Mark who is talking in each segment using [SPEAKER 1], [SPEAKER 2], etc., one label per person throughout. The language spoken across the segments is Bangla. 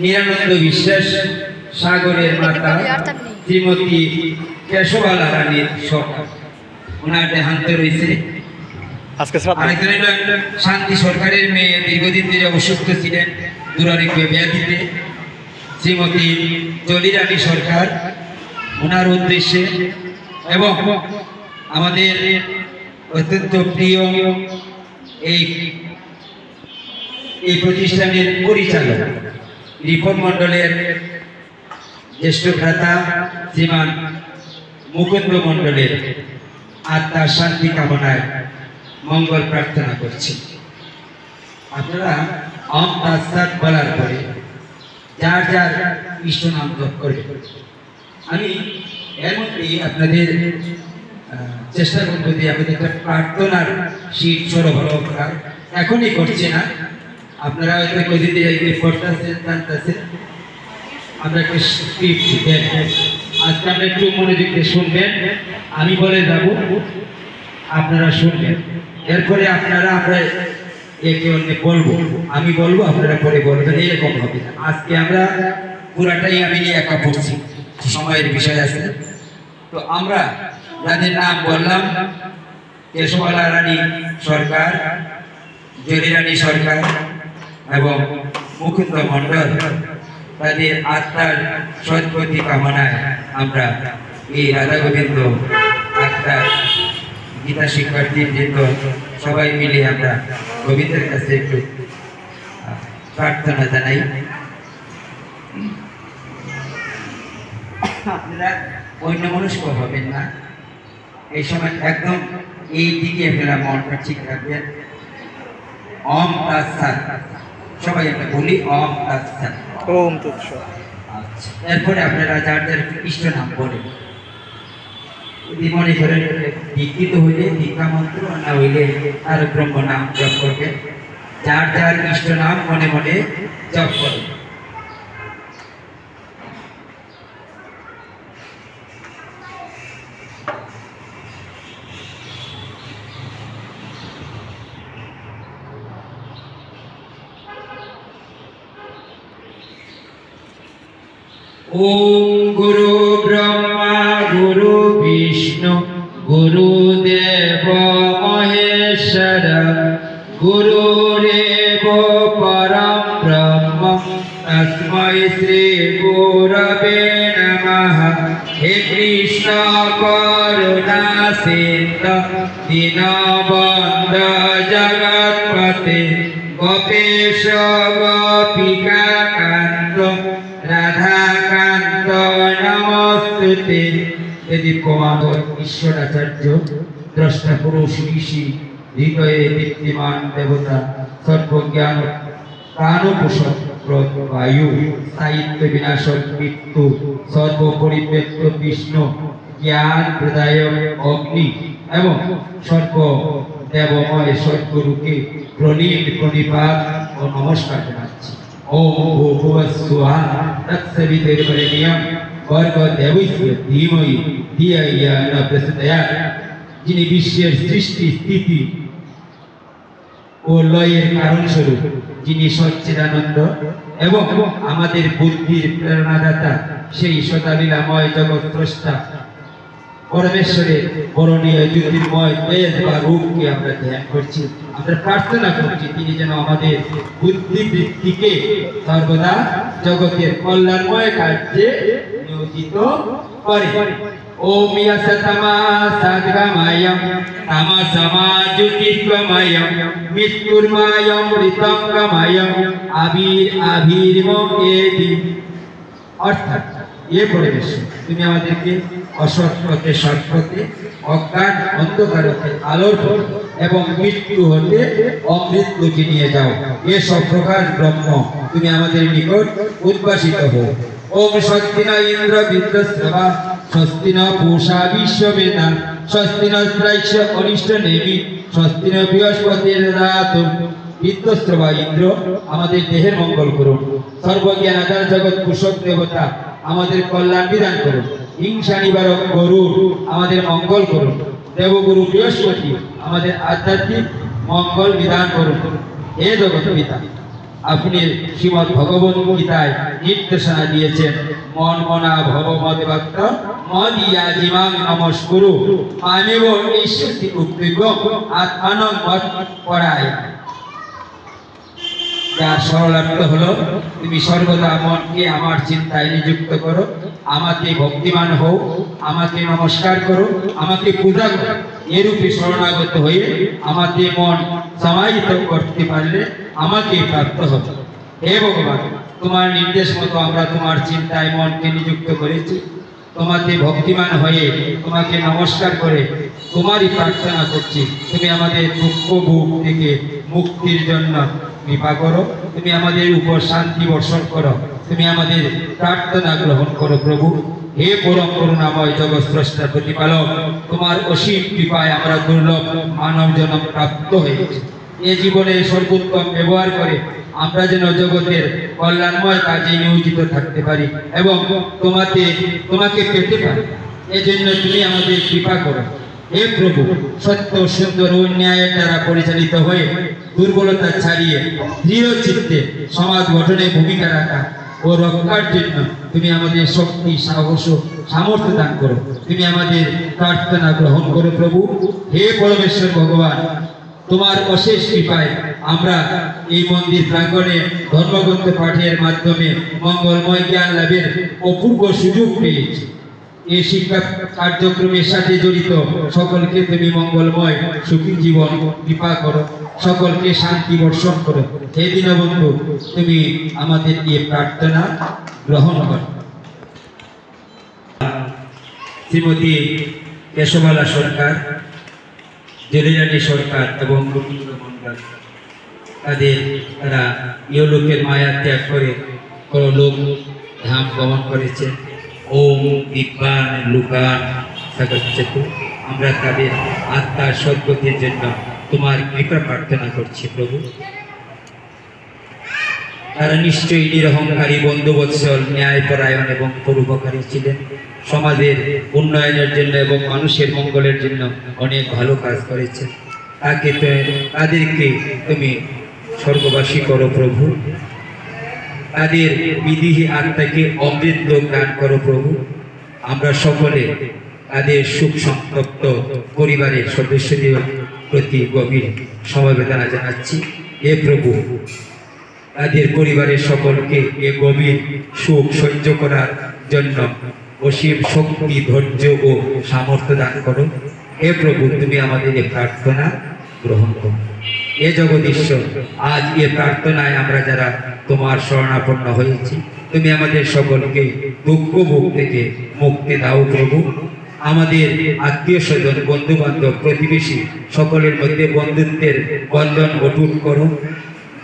[SPEAKER 1] নিরানন্দ বিশ্বাস সাগরের মাতা শ্রীমতী কেশবালা রানীর সরকার ওনার দেহান্ত রয়েছে। শান্তি সরকারের মেয়ে দীর্ঘদিন ধরে অসুস্থ ছিলেন দুরারোগ্য ব্যাধিতে। শ্রীমতী জলি রানী সরকার ওনার উদ্দেশ্যে এবং আমাদের অত্যন্ত প্রিয় এই প্রতিষ্ঠানের পরিচালক রিপন মণ্ডলের জ্যেষ্ঠ ভ্রাতা শ্রীমান মুকুন্দ মণ্ডলের আত্মার শান্তি কামনায় মঙ্গল প্রার্থনা করছি। আপনারা ওম তৎসৎ বলার পরে যার যার ইষ্ট নাম জপ করবেন। আমি এর মধ্যেই আপনাদের চেষ্টা করবো যে আমাদের একটা প্রার্থনার শীত সরবরাহ করার, এখনই করছে না, আপনারা হয়তো কদিন পড়তেছেন জানতেছেন। আমরা একটা স্ক্রিপ্ট দেন, আজকে আমরা একটু মনোযোগ দিয়ে শুনবেন, আমি বলে যাব আপনারা শুনবেন, এরপরে আপনারা আমরা একে অন্য বলবো, আমি বলবো আপনারা পরে বলবেন, এরকম হবে না। আজকে আমরা পুরাটাই আমি একা পড়ছি, সময়ের বিষয় আছে। তো আমরা যাদের নাম বললাম, কেশবালা রানী সরকার, জলি রানী সরকার এবং মুকুন্দ মণ্ডল, তাদের আত্মার সদ্গতি কামনায় আমরা এই রাধা গোবিন্দ আত্মার গীতা শিক্ষার্থীর বৃন্দ সবাই মিলে আমরা গোবিন্দের কাছে একটু প্রার্থনা জানাই। আপনারা অন্য মনস্ক হবেন না, এই সময় একদম এই দিকে আপনারা মনটা ঠিক রাখবেন। ওম তৎসৎ, সবাই আমরা বলি ওম তৎসৎ।
[SPEAKER 2] ওম তৎসৎ।
[SPEAKER 1] আচ্ছা, এরপরে আপনারা যার যার ইষ্ট নাম বলেন। যদি মনে করেন দীক্ষিত হইলে দীক্ষা মন্ত্র, না হইলে আর ব্রহ্ম নাম জপ করবেন। যার যার ইষ্ট নাম মনে মনে জপ করবেন। ओम गुरु ब्रह्मा गुरु विष्णु गुरुदेव महेश्वर गुरुरेव परम ब्रह्म तस्मै श्री गुरवे नमः। हे कृष्ण करुणा सिंधु दीनबन्धु जगत्पते गोपेश गोपिका कान्त राधाकान्त नमस्ते। यदि कुमार ईश्वराचार्य द्रष्टा पुरुष ऋषि हृदये दीप्तिमान देवता सर्वज्ञान प्राणपोषक वायु साहित्य विनाशक मृत्यु सर्वपरिव्यक्त विष्णु ज्ञान प्रदायक अग्नि एवं सर्व देवमय सद्गुरुके प्रणीत प्रणिपात और नमस्कार जानाচ্ছি। ओम भूर्भुवस्सुवः तत्सवितुर्वरेण्यं भर्गो देवस्य धीमहि धिया न प्रचोदयात्। যিনি বিশ্বের সৃষ্টি স্থিতি ও লয়ের কারণ স্বরূপ, যিনি সচ্চিদানন্দ এবং আমাদের বুদ্ধির প্রেরণাদাতা, সেই সদালীলাময় জগৎ স্রষ্টা পরমেশ্বরের বরণীয় জ্যোতির্ময় তেজ বা রূপকে আমরা ধ্যান করছি। আমরা প্রার্থনা করছি তিনি যেন আমাদের বুদ্ধিবৃত্তিকে সর্বদা জগতের কল্যাণময় কার্যে নিয়োজিত করে। ओम यस्तमा सद्गमयं तमसमा ज्योतिष्मयं मृत्युर्मयं मृतंगमयं आविर्मोकेति। অর্থাৎ এ পরিবেশে তুমি আমাদেরকে অসৎ পথে সৎ পথে, অজ্ঞান অন্ধকারকে আলোর পথে এবং মৃত্যু হতে অমৃত লোকে নিয়ে যাও। এ সব প্রকাশ ব্রহ্ম তুমি আমাদের নিকট উদ্ভাসিত হও। ओम स्वस्ति न इंद्र विद्रस्रवा स्वस्ति न पूषा विश्ववेदा स्वस्ति न स्त्रैक्ष्य अनिष्ट नेमि स्वस्ति न बृहस्पतिर्दधातु। विद्रस्रवा इंद्र আমাদের দেহের মঙ্গল করুন। সর্বজ্ঞান আধার জগৎ পোষক দেবতা আমাদের কল্যাণ বিধান করুন। হিংসা নিবারক গরুড় আমাদের মঙ্গল করুন। দেবগুরু বৃহস্পতি আমাদের আধ্যাত্মিক মঙ্গল বিধান করুন। হে জগৎ পিতা, আপনি শ্রীমদ্ ভগবত গীতায় নির্দেশনা দিয়েছেন, মন মনা ভব মদভক্ত মদিয়া জীবাং নমস্কুরু মানেব ঈশ্বরী উদ্বিগ্ন আত্মানং মত পড়ায়। যার সরলার্থ হলো, তুমি সর্বদা মনকে আমার চিন্তায় নিযুক্ত করো, আমাকে ভক্তিমান হও, আমাকে নমস্কার করো, আমাকে পূজা করো। এরূপে শরণাগত হয়ে আমাকে মন সমাহিত করতে পারলে আমাকে প্রাপ্ত হবে। হে ভগবান, তোমার নির্দেশ মতো আমরা তোমার চিন্তায় মনকে নিযুক্ত করেছি। তোমাকে ভক্তিমান হয়ে তোমাকে নমস্কার করে তোমারই প্রার্থনা করছি। তুমি আমাদের দুঃখ ভোগ থেকে মুক্তির জন্য কৃপা করো, তুমি আমাদের উপর শান্তি বর্ষণ করো, তুমি আমাদের প্রার্থনা গ্রহণ করো প্রভু। হে পরম করুণাময় জগৎস্রষ্টা প্রতিপালক, তোমার অসীম কৃপায় আমরা দুর্লভ মানব জন্ম প্রাপ্ত হয়েছি। এ জীবনে সর্বোত্তম ব্যবহার করে আমরা যেন জগতের কল্যাণময় কাজে নিয়োজিত থাকতে পারি এবং তোমাকে পেতে পারি। এজন্য তুমি আমাদের কৃপা করো। হে প্রভু, সত্য সুন্দর ও ন্যায়ের দ্বারা পরিচালিত হয়ে দুর্বলতা ছাড়িয়ে দৃঢ় চিত্তে সমাজ গঠনে ভূমিকা রাখা ও রক্ষার জন্য তুমি আমাদের শক্তি, সাহস ও সামর্থ্য দান করো। তুমি আমাদের প্রার্থনা গ্রহণ করো প্রভু। হে পরমেশ্বর ভগবান, তোমার অশেষ কৃপায় আমরা এই মন্দির প্রাঙ্গণে ধর্মগ্রন্থ পাঠের মাধ্যমে মঙ্গলময় জ্ঞান লাভের অপূর্ব সুযোগ পেয়েছি। এই শিক্ষা কার্যক্রমের সাথে জড়িত সকলকে তুমি মঙ্গলময় সুখী জীবন কৃপা করো, সকলকে শান্তি বর্ষণ করো। হে দীনবন্ধু, তুমি আমাদের এই প্রার্থনা গ্রহণ করো। শ্রীমতী কেশবালা সরকার, জলিরানী সরকার এবং রবীন্দ্র মন্ডল তারা ইহলোকের মায়া ত্যাগ করে লোক ধাম গমন করেছে। ওম দিব্যান লুকান সাগচ্ছতু। আমরা তাদের আত্মার সদ্গতির জন্য তোমার কৃপা প্রার্থনা করছি প্রভু। তারা নিশ্চয়ই নিরহংকারী, বন্ধুবৎসল, ন্যায়পরায়ণ এবং পরোপকারী ছিলেন। সমাজের উন্নয়নের জন্য এবং মানুষের মঙ্গলের জন্য অনেক ভালো কাজ করেছেন। তাদেরকে তুমি স্বর্গবাসী করো প্রভু। তাদের বিদেহী আত্মাকে অমৃত দান করো প্রভু। আমরা সকলে তাদের সুখ সন্তপ্ত পরিবারের সদস্যদের প্রতি গভীর সমবেদনা জানাচ্ছি। হে প্রভু, তাদের পরিবারের সকলকে এ গভীর সুখ সহ্য করার জন্য অসীম শক্তি, ধৈর্য ও সামর্থ্য দান করো। হে প্রভু, তুমি আমাদের এই প্রার্থনা গ্রহণ করো। এ জগদীশ্বর, আজ এ প্রার্থনায় আমরা যারা তোমার শরণাপন্ন হয়েছি, তুমি আমাদের সকলকে দুঃখ ভোগ থেকে মুক্তি দাও প্রভু। আমাদের আত্মীয় স্বজন, বন্ধু বান্ধব, প্রতিবেশী সকলের মধ্যে বন্ধুত্বের বন্ধন অটুট করো।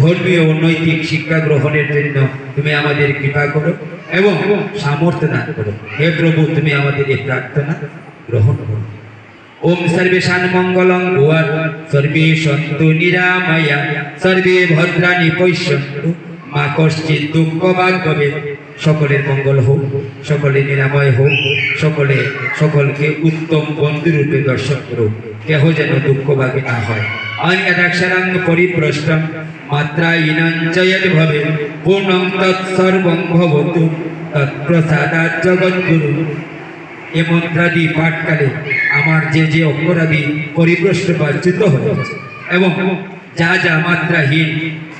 [SPEAKER 1] ধর্মীয় ও নৈতিক শিক্ষা গ্রহণের জন্য তুমি আমাদের কৃপা করো এবং সামর্থ্য দান করো। হে প্রভু, তুমি আমাদের এই প্রার্থনা গ্রহণ করো। ওম সর্বেশান মঙ্গলং ভুয়াৎ, সর্বে সন্তু নিরাময়া, সর্বে ভদ্রাণি পশ্যন্তু, মা কশ্চিৎ দুঃখ ভাগ ভবেৎ। সকলের মঙ্গল হোক, সকলে নিরাময় হোক, সকলকে উত্তম বন্ধুরূপে দর্শন করো, কেহ যেন দুঃখ ভাগে না হয়। অন্যদাক্ষরাং পরিপ্রষ্টম মাত্রাহীনং চ যদ্ ভবেৎ, পূর্ণং তৎসর্বং ভবতু তৎপ্রসাদাৎ জগদ্গুরু। এ মন্ত্রাদি পাঠকালে আমার যে অক্ষরাদি পরিপ্রষ্ট বা চ্যুত হয়েছে এবং যা মাত্রাহীন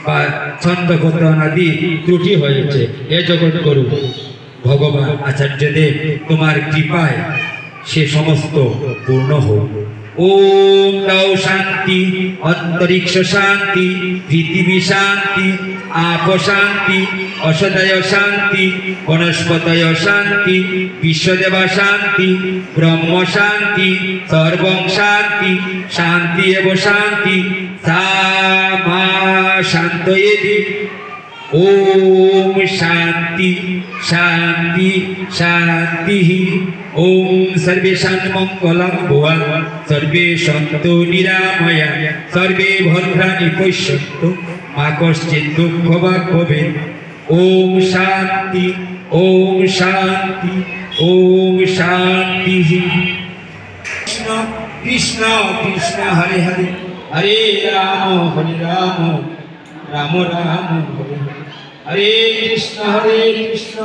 [SPEAKER 1] বা ছন্দপতন আদি ত্রুটি হয়েছে, এ জগৎগুরু ভগবান আচার্যদেব তোমার কৃপায় সে সমস্ত পূর্ণ হোক। ওম তৌ শান্তি, অন্তরিক্ষ শান্তি, পৃথিবী শান্তি, আপ শান্তি, অসদয় শান্তি, বনস্পতয় শান্তি, বিশ্বদেবা শান্তি, ব্রহ্ম শান্তি, সর্বং শান্তি, শান্তি এব শান্তি, সা মা শান্তয়েতি। ওম শান্তি শান্তি শান্তি। ওম সর্বেশাং মঙ্গলং ভুয়াৎ, সর্বে সন্তু নিরাময়া, সর্বে ভদ্রাণি পশ্যন্তু, মা কশ্চিৎ দুঃখ ভাগ ভবেৎ। ওম শান্তি, ওম শান্তি, ওম শান্তি। কৃষ্ণ কৃষ্ণ কৃষ্ণ হরে হরে, হরে রাম রাম রাম হরে হরে কৃষ্ণ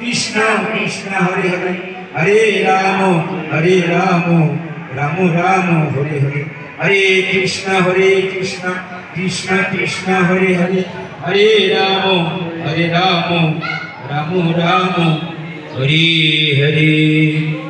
[SPEAKER 1] কৃষ্ণ কৃষ্ণ হরে হরে হরে রাম রাম রাম হরে হরে হরে কৃষ্ণ কৃষ্ণ কৃষ্ণ হরে হরে হরে রাম রাম রাম হরে হরে।